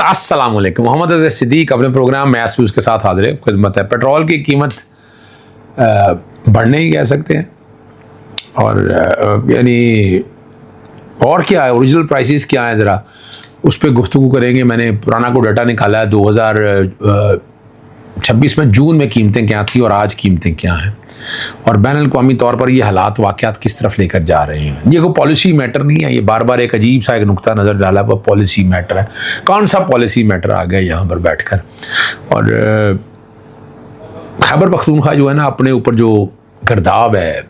अस्सलाम वालेकुम। मोहम्मद अज़ीज़ सिद्दीक अपने प्रोग्राम महसूस के साथ हाजिर खिदमत है। पेट्रोल की कीमत बढ़ने ही कह सकते हैं, और यानी और क्या है, ओरिजिनल प्राइसेस क्या है, ज़रा उस पर गुफ्तगू करेंगे। मैंने पुराना को डाटा निकाला है 2026 में जून में कीमतें क्या थी और आज कीमतें क्या हैं, और बैनुल-अक़वामी तौर पर ये हालात वाक़यात किस तरफ लेकर जा रहे हैं। ये कोई पॉलिसी मैटर नहीं है, ये बार बार एक अजीब सा एक नुक्ता नज़र डाला हुआ पॉलिसी मैटर है। कौन सा पॉलिसी मैटर आ गया यहाँ पर बैठ कर। और खैबर पख्तूनख्वा जो है ना, अपने ऊपर जो गर्दाब है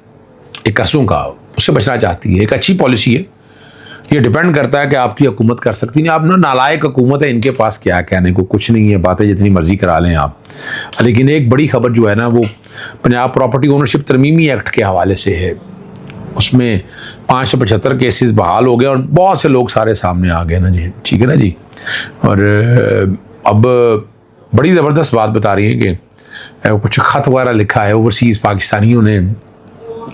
एक कसों का, उससे बचना चाहती है। एक अच्छी पॉलिसी है, ये डिपेंड करता है कि आपकी हुकूमत कर सकती नहीं। आप ना नालायक हुकूमत है, इनके पास क्या कहने को कुछ नहीं है, बातें जितनी मर्जी करा लें आप। लेकिन एक बड़ी खबर जो है ना, वो पंजाब प्रॉपर्टी ओनरशिप तरमीमी एक्ट के हवाले से है। उसमें 575 केसेस बहाल हो गए और बहुत से लोग सारे सामने आ गए ना जी, ठीक है ना जी। और अब बड़ी ज़बरदस्त बात बता रही है कि कुछ ख़त वगैरह लिखा है ओवरसीज़ पाकिस्तानियों ने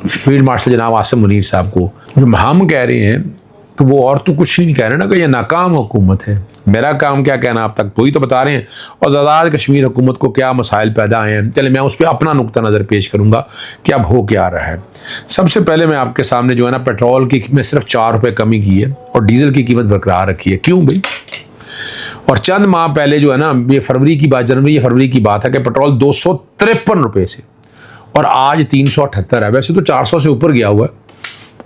फील्ड मार्शल जनाब आसिम मुनीर साहब को। जो हम कह रहे हैं तो वो और तो कुछ नहीं कह रहे ना कि ये नाकाम हुकूमत है। मेरा काम क्या कहना, आप तक वही तो बता रहे हैं। और आज़ाद कश्मीर हुकूमत को क्या मसाइल पैदा आए हैं, चले मैं उस पर अपना नुक्ता नज़र पेश करूँगा कि अब हो क्या रहा है। सबसे पहले मैं आपके सामने जो है ना, पेट्रोल की कीमत सिर्फ 4 रुपये कमी की है और डीजल की कीमत बरकरार रखी है। क्यों भाई? और चंद माह पहले जो है ना, ये फरवरी की बात, जनवरी या फरवरी की बात है कि पेट्रोल 253 रुपये से और आज 378 है। वैसे तो 400 से ऊपर गया हुआ है।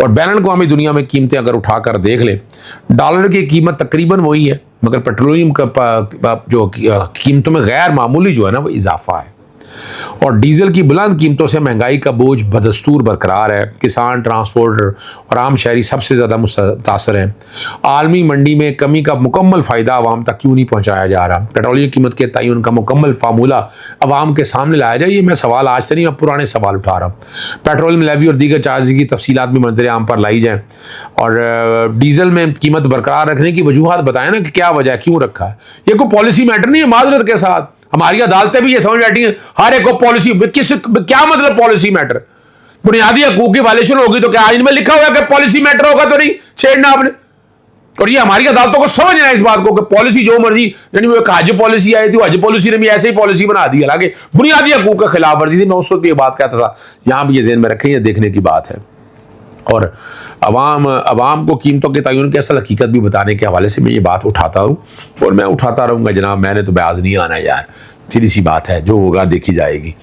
और बैनुल-अक़वामी दुनिया में कीमतें अगर उठाकर देख ले, डॉलर की कीमत तकरीबन वही है, मगर पेट्रोलियम का जो कीमतों में गैर मामूली जो है ना, वो इजाफा है। और डीजल की बुलंद कीमतों से महंगाई का बोझ बदस्तूर बरकरार है। किसान, ट्रांसपोर्टर और आम शहरी सबसे ज़्यादा मुतासर हैं। आलमी मंडी में कमी का मुकम्मल फ़ायदा आवाम तक क्यों नहीं पहुँचाया जा रहा? पेट्रोलियम कीमत के तयन का मुकम्मल फार्मूला आवाम के सामने लाया जाए। ये मैं सवाल आज से नहीं, मैं पुराने सवाल उठा रहा हूँ। पेट्रोलियम लेवी और दीगर चार्ज की तफसीलात भी मंजर आम पर लाई जाएँ, और डीजल में कीमत बरकरार रखने की वजूहत बताएं ना कि क्या वजह, क्यों रखा है। ये कोई पॉलिसी मैटर नहीं है। माजरत के साथ हमारी अदालतें भी ये समझ बैठी हैं, हर एक को पॉलिसी क्या मतलब पॉलिसी मैटर? बुनियादी हकूक की वायलेशन होगी तो क्या इनमें लिखा हुआ है कि पॉलिसी मैटर होगा तो नहीं छेड़ना आपने? और ये हमारी अदालतों को समझना है इस बात को कि पॉलिसी जो मर्जी, यानी वो एक हज पॉलिसी आई थी, हज पॉलिसी ने भी ऐसे ही पॉलिसी बना दी। हालांकि बुनियादी हकूक का खिलाफ वर्जी थी। मैं उस वक्त ये बात कहता था, यहां भी ये ज़हन में रखें, ये देखने की बात है। और अवाम को कीमतों के तयन की असल हकीकत भी बताने के हवाले से मैं ये बात उठाता हूँ और मैं उठाता रहूँगा जनाब। मैंने तो ब्याज नहीं आना यार, सीधी सी बात है, जो होगा देखी जाएगी।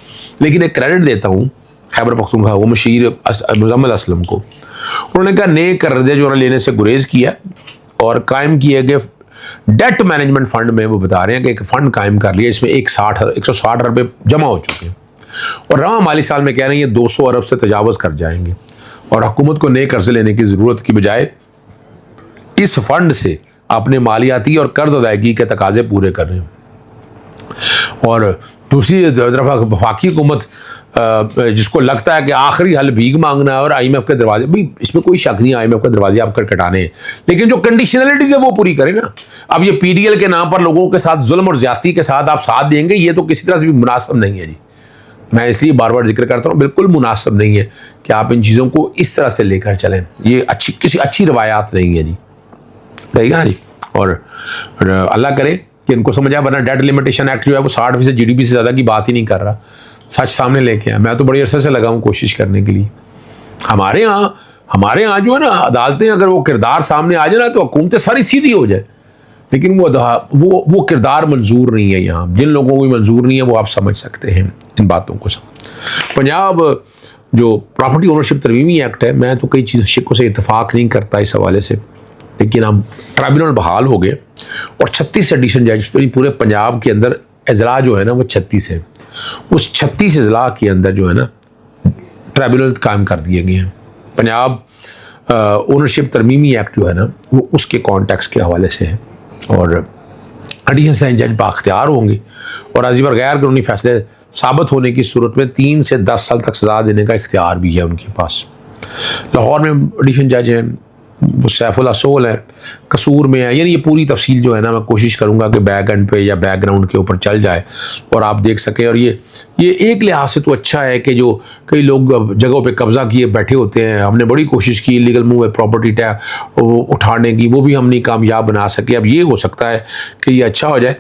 लेकिन एक क्रेडिट देता हूँ खैबर पख्तूनख्वा वो मशीर मुजम्मिल असलम को। उन्होंने कहा नए कर्जे जो लेने से गुरेज किया और कायम किए गए डेट मैनेजमेंट फंड में, वो बता रहे हैं कि एक फ़ंड कायम कर लिया, इसमें 160 रुपये जमा हो चुके हैं और रवा माली साल में कह रहे हैं ये 200 अरब से तजावज़ कर जाएंगे। और हुकूमत को नए कर्जे लेने की ज़रूरत की बजाय इस फंड से अपने मालियाती और कर्ज अदायगी के तकाजे पूरे कर रहे हैं। और दूसरी तरफ वफाकी हुकूमत जिसको लगता है कि आखिरी हल भीख मांगना है और IMF के दरवाजे, भाई इसमें कोई शक नहीं, IMF के दरवाजे आप खटखटाने हैं, लेकिन जो कंडीशनलिटीज है वो पूरी करें ना। अब ये PDL के नाम पर लोगों के साथ जुल्म और ज्यादती के साथ आप साथ देंगे, ये तो किसी तरह से भी मुनासिब नहीं है जी। मैं इसलिए बार बार जिक्र करता हूँ, बिल्कुल मुनासिब नहीं है कि आप इन चीज़ों को इस तरह से लेकर चलें। ये किसी अच्छी रवायात नहीं है जी, रहेगा जी। और अल्लाह करे कि इनको समझ आए, वरना डेट लिमिटेशन एक्ट जो है वो 60% GDP से ज़्यादा की बात ही नहीं कर रहा। सच सामने लेके आया। मैं तो बड़ी अरसे से लगा हूँ कोशिश करने के लिए। हमारे यहाँ जो है ना, अदालतें अगर वो किरदार सामने आ जाए ना तो हुकूमतें सारी सीधी हो जाए, लेकिन वो किरदार मंजूर नहीं है यहाँ। जिन लोगों को भी मंजूर नहीं है वो आप समझ सकते हैं इन बातों को। पंजाब जो प्रॉपर्टी ओनरशिप तरमीमी एक्ट है, मैं तो कई शिकों से इतफाक़ नहीं करता इस हवाले से, लेकिन अब ट्राइब्यूनल बहाल हो गए और 36 एडिशन जज पूरे पंजाब के अंदर अजला जो है ना वो 36 है। उस 36 अजला के अंदर जो है ना ट्राइब्यूनल कायम कर दिए गए हैं। पंजाब ओनरशिप तरमीमी एक्ट जो है ना वो उसके कॉन्टेक्स्ट के हवाले से है, और एडिशनल जज बाख्तियार होंगे और अजीब और गैर कानूनी फैसले साबित होने की सूरत में 3 से 10 साल तक सजा देने का इख्तियार भी है उनके पास। लाहौर में एडिशन जज हैं, वो सैफुल्ला सोल है, कसूर में है। यानी ये पूरी तफसील जो है ना मैं कोशिश करूँगा कि बैक एंड पे या बैकग्राउंड के ऊपर चल जाए और आप देख सकें। और ये एक लिहाज से तो अच्छा है कि जो कई लोग जगहों पे कब्जा किए बैठे होते हैं, हमने बड़ी कोशिश की इलीगल मूव है प्रॉपर्टी टैक्स उठाने की, वो भी हम नहीं कामयाब बना सके। अब ये हो सकता है कि ये अच्छा हो जाए।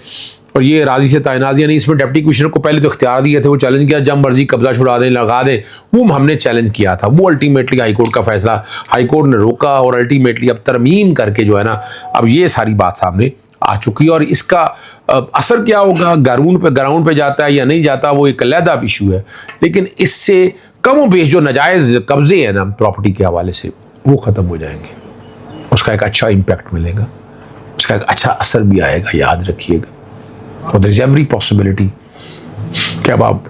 और ये राजी से तायनाज़, यानी इसमें डिप्टी कमिश्नर को पहले तो इख्तियार दिए थे, वो चैलेंज किया, जब मर्जी कब्जा छुड़ा दें लगा दें, वो हमने चैलेंज किया था। वो अल्टीमेटली हाईकोर्ट का फैसला, हाईकोर्ट ने रोका और अल्टीमेटली अब तरमीम करके जो है ना अब ये सारी बात सामने आ चुकी है। और इसका असर क्या होगा, ग्राउंड पे जाता है या नहीं जाता, वो एक अलहदा इशू है। लेकिन इससे कम बेश जो नाजायज़ कब्जे हैं ना प्रॉपर्टी के हवाले से, वो ख़त्म हो जाएंगे। उसका एक अच्छा इम्पैक्ट मिलेगा, उसका एक अच्छा असर भी आएगा, याद रखिएगा। और देयर इज एवरी पॉसिबिलिटी कि अब आप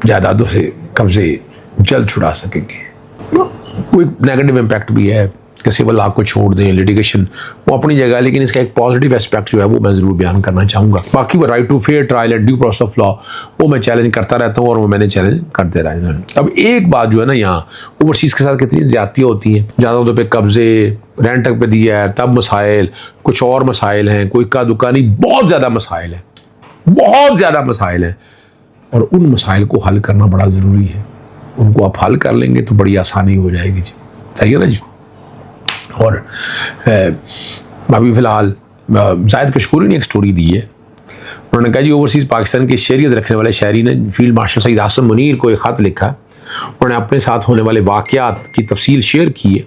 जायदादों से कब्जे जल्द छुड़ा सकेंगे। कोई नेगेटिव इम्पैक्ट भी है कि सिविल लॉ को छोड़ दें, लिटिगेशन वो अपनी जगह है, लेकिन इसका एक पॉजिटिव एस्पेक्ट जो है वो मैं ज़रूर बयान करना चाहूँगा। बाकी वो right to fair trial and due process of law वो मैं चैलेंज करता रहता हूँ और वो मैंने चैलेंज करते रहा है। अब एक बात जो है ना, यहाँ ओवरसीज़ के साथ कितनी ज़्यादतियाँ होती हैं, ज़्यादा पे कब्जे रेंट पे दिया है, तब मसाइल, कुछ और मसाइल हैं, कोई का दुकानी, बहुत ज़्यादा मसाइल हैं, बहुत ज़्यादा मसाइल हैं। और उन मसाइल को हल करना बड़ा ज़रूरी है। उनको आप हल कर लेंगे तो बड़ी आसानी हो जाएगी जी, सही है ना जी। और अभी फ़िलहाल जायद कशकोरी ने एक स्टोरी दी है। उन्होंने कहा जी ओवरसीज़ पाकिस्तान की शहरियत रखने वाले शहरी ने फील्ड मार्शल सईद आसम मुनीर को एक ख़त लिखा। उन्होंने अपने साथ होने वाले वाक़यात की तफसील शेयर की है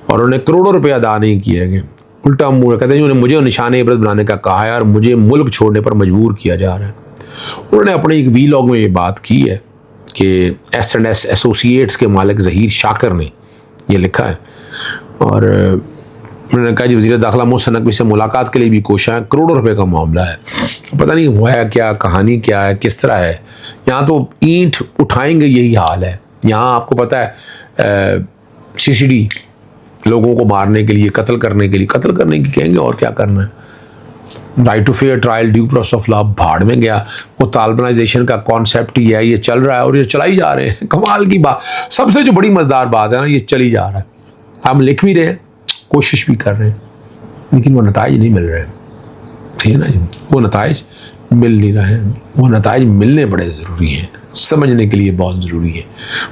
और उन्हें करोड़ों रुपये अदा नहीं किए गए। उल्टा मुँह कहते हैं मुझे निशान इबरत बनाने का कहा है और मुझे मुल्क छोड़ने पर मजबूर किया जा रहा है। उन्होंने अपने एक वीलॉग में ये बात की है कि S&S एसोसिएट्स के मालिक ज़हीर शाकर ने ये लिखा है। और उन्होंने कहा जी वज़ीर दाखिला मोहसिन नकवी से मुलाकात के लिए भी कोशिश है, करोड़ों रुपए का मामला है, पता नहीं हुआ है क्या, कहानी क्या है, किस तरह है। यहाँ तो ईंट उठाएंगे यही हाल है। यहाँ आपको पता है CCD लोगों को मारने के लिए, कत्ल करने की कहेंगे, और क्या करना है। Right to fair trial due process of law भाड़ में गया। वो तालिबानाइजेशन का कॉन्सेप्ट ही है, ये चल रहा है और ये चलाई जा रहे हैं। कमाल की बात, सबसे जो बड़ी मज़ेदार बात है ना, ये चली जा रहा है। हम लिख भी रहे हैं, कोशिश भी कर रहे हैं, लेकिन वो नताइज नहीं मिल रहे हैं, ठीक है ना जी। वो नताइज मिल नहीं रहे हैं। वो नताइज मिलने बड़े ज़रूरी हैं, समझने के लिए बहुत ज़रूरी है।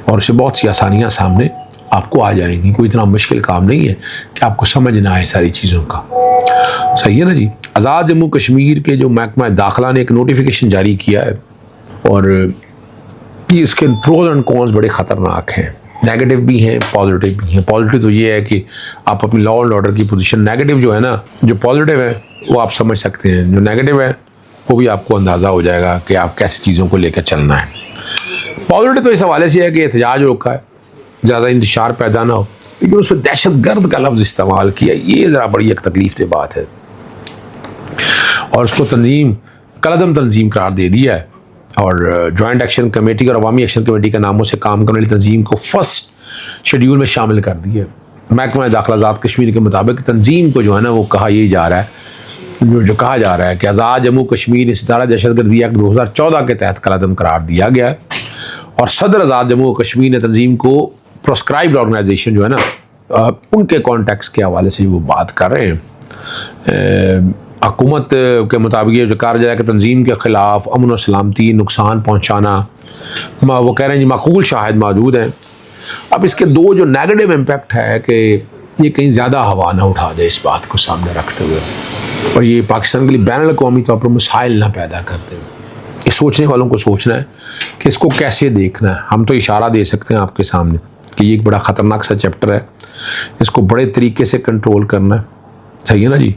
और उससे बहुत सी आसानियाँ सामने आपको आ जाएंगी। कोई इतना मुश्किल काम नहीं है कि आपको समझ ना आए सारी चीज़ों का, सही है ना जी। आज़ाद जम्मू कश्मीर के जो महकमा दाखिला ने एक नोटिफिकेशन जारी किया है और ये इसके प्रोज एंड कॉन्स बड़े ख़तरनाक हैं। नेगेटिव भी हैं, पॉजिटिव भी हैं। पॉजिटिव तो ये है कि आप अपनी लॉ एंड ऑर्डर की पोजीशन, नेगेटिव जो है ना, जो पॉजिटिव है वो आप समझ सकते हैं, जो नेगेटिव है वो भी आपको अंदाज़ा हो जाएगा कि आप कैसी चीज़ों को लेकर चलना है। पॉजिटिव तो इस हवाले से है कि एहतजाज रोका है, ज़्यादा इंतशार पैदा ना हो, लेकिन उस पर दहशत गर्द का लफ्ज़ इस्तेमाल किया, ये ज़रा बड़ी एक तकलीफ दे बात है। और उसको कलअदम तंजीम करार दे दिया है और जॉइंट एक्शन कमेटी और अवामी एक्शन कमेटी के नामों से काम करने वाली तंजीम को फर्स्ट शेड्यूल में शामिल कर दिया है। महकमा दाखिला आज़ाद कश्मीर के मुताबिक तंजीम को जो है ना वो कहा यही जा रहा है, जो कहा जा रहा है कि आज़ाद जम्मू कश्मीर सितारा दहशतगर्दी एक्ट 2014 के तहत कलअदम करार दिया गया है। और सदर आज़ाद जम्मू कश्मीर ने तंजीम को प्रोस्क्राइब्ड ऑर्गेनाइजेशन जो है ना उनके कॉन्टेक्स्ट के हवाले से वो बात कर रहे हैं। हुकूमत के मुताबिक ये जो कहा जा रहा है कि तंजीम के ख़िलाफ़ अमन और सलामती नुकसान पहुँचाना, वो कह रहे हैं जी माकूल शाहिद मौजूद हैं। अब इसके दो जो नेगेटिव इम्पैक्ट है कि ये कहीं ज़्यादा हवा ना उठा दे इस बात को सामने रखते हुए, और ये पाकिस्तान के लिए बैनुल अक़वामी तौर पर मसाइल ना पैदा करते हुए। ये सोचने वालों को सोचना है कि इसको कैसे देखना है। हम तो इशारा दे सकते हैं आपके सामने कि ये एक बड़ा ख़तरनाक सा चैप्टर है, इसको बड़े तरीके से कंट्रोल करना है, सही है ना जी।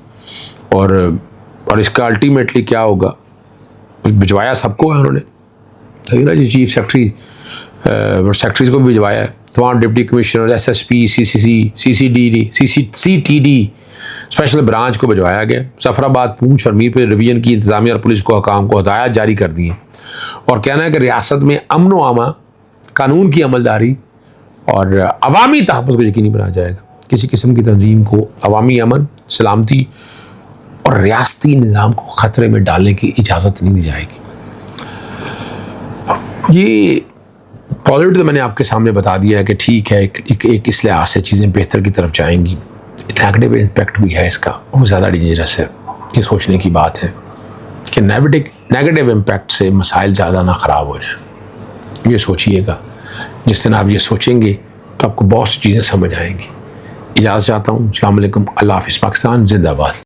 और इसका अल्टीमेटली क्या होगा, भिजवाया सबको है उन्होंने, सही ना जी। चीफ सेक्रेटरी और सेक्रेटरीज को भी भिजवाया है, तमाम deputy commissioner, SSP, CTD special branch को भिजवाया गया। जफराबाद, पूंछ और मीरपुर डिवीजन की इंतजामिया और पुलिस को हकाम को हदायत जारी कर दी है और कहना है कि रियासत में अमन व अमा, कानून की अमलदारी और अवामी तहफ़्फ़ुज़ को यकीनी बनाया जाएगा। किसी किस्म की तंजीम को अवामी अमन, सलामती और रियासती निज़ाम को ख़तरे में डालने की इजाज़त नहीं दी जाएगी। ये पॉजिटिव तो मैंने आपके सामने बता दिया है कि ठीक है, एक इस लिहाज से चीज़ें बेहतर की तरफ जाएंगी, नेगेटिव इम्पैक्ट भी है इसका, वो ज़्यादा डेंजरस है। ये सोचने की बात है कि नेगेटिव इम्पैक्ट से मसाइल ज़्यादा ना ख़राब हो जाए। ये सोचिएगा, जिस दिन आप ये सोचेंगे तो आपको बहुत सी चीज़ें समझ आएंगी। इजाज़त चाहता हूँ। अस्सलाम वालेकुम। अल्लाह हाफ़िज़। पाकिस्तान जिंदाबाद।